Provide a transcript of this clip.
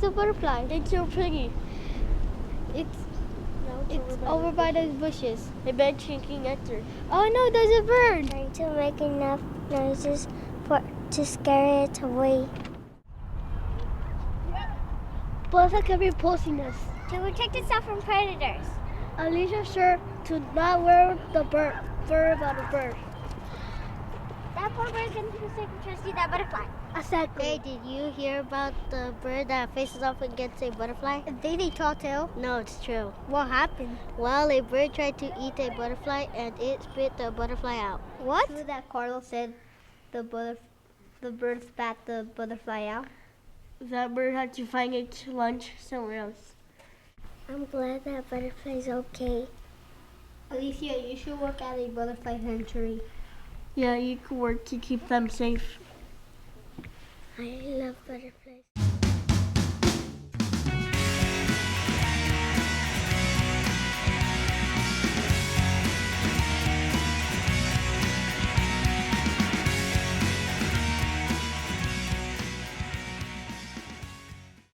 a butterfly? It's so pretty. It's over by those bushes. I bet checking nectar. Oh no, there's a bird. Trying to make enough noises to scare it away. Butterfly could be pulsing us. To protect itself from predators. Alicia sure to not wear the fur about a bird. That poor bird is going to try to see that butterfly. Exactly. Hey, did you hear about the bird that faces off against a butterfly? They tall tale. No, it's true. What happened? Well, a bird tried to eat a butterfly and it spit the butterfly out. What? True that Carlos said the bird spat the butterfly out. That bird had to find its lunch somewhere else. I'm glad that butterfly's okay. Alicia, you should work at a butterfly sanctuary. Yeah, you could work to keep them safe. I love butterflies.